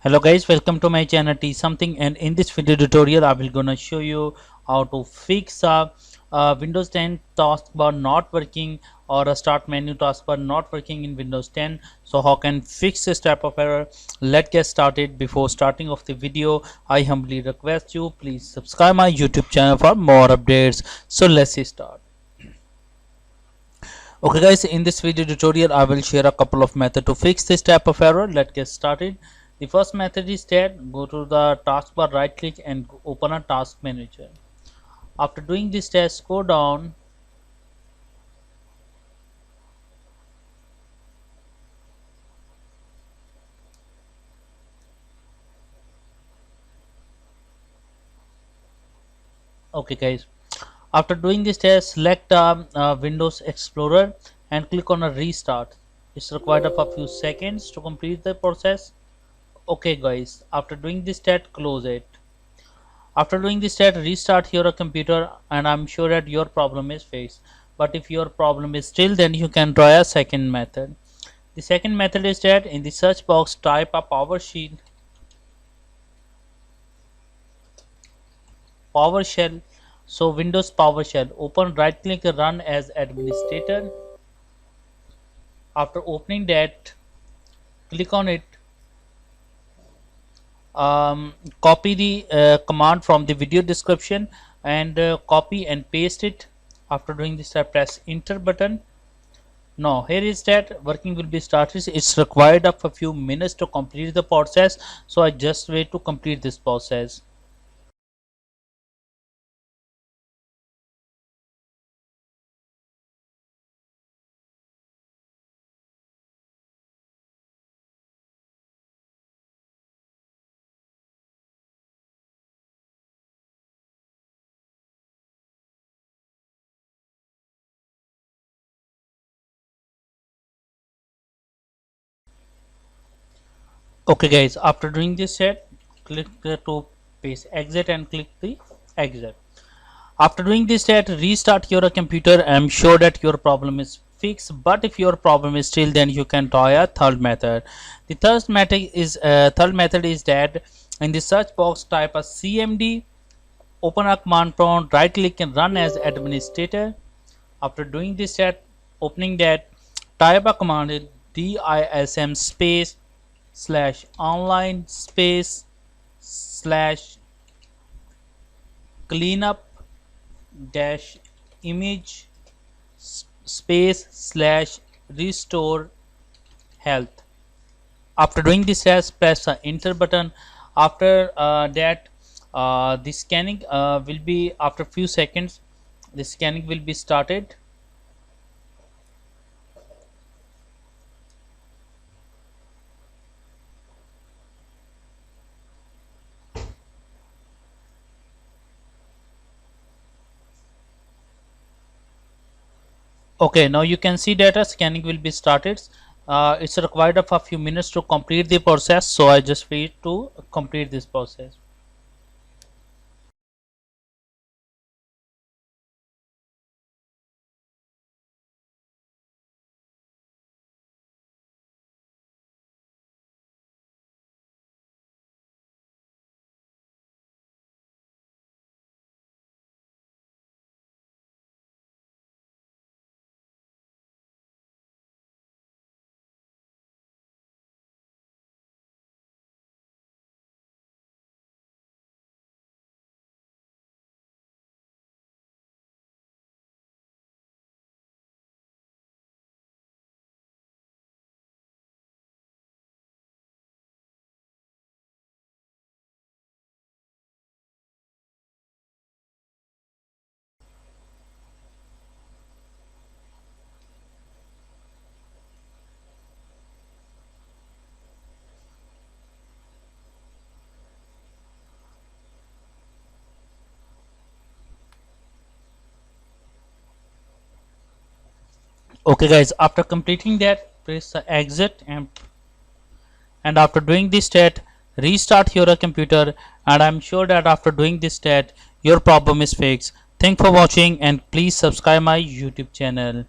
Hello guys, welcome to my channel T something, and in this video tutorial I will gonna show you how to fix Windows 10 taskbar not working or a start menu taskbar not working in Windows 10. So how can fix this type of error? Let's get started. Before starting of the video, I humbly request you please subscribe my YouTube channel for more updates. So let's start. Okay guys, in this video tutorial I will share a couple of methods to fix this type of error. Let's get started. The first method is that go to the taskbar, right click and open a task manager. After doing this test, go down okay guys, after doing this test, select Windows Explorer and click on a restart. It's required of a few seconds to complete the process. Okay guys, after doing this test, close it. After doing this test, restart your computer and I'm sure that your problem is fixed. But if your problem is still, then you can try a second method. The second method is that in the search box type a PowerShell. So Windows PowerShell, open, right click, run as administrator. After opening that, click on it, copy the command from the video description and copy and paste it. After doing this, I press enter button. Now here is that working will be started. It's required of a few minutes to complete the process, so I just wait to complete this process. Okay guys, after doing this set, click to paste exit and click the exit. After doing this set, restart your computer. I'm sure that your problem is fixed, but if your problem is still, then you can try a third method. The third method is that in the search box type a cmd, open a command prompt, right click and run as administrator. After doing this set, opening that, type a command dism space /online space /cleanup dash image space /restore health. After doing this, press the enter button. After that, the scanning will be after few seconds. The scanning will be started. Okay, now you can see that a scanning will be started. It's required of a few minutes to complete the process, so I just wait to complete this process. Okay guys, after completing that, press the exit and after doing this step, restart your computer, and I'm sure that after doing this step, your problem is fixed. Thanks for watching and please subscribe my YouTube channel.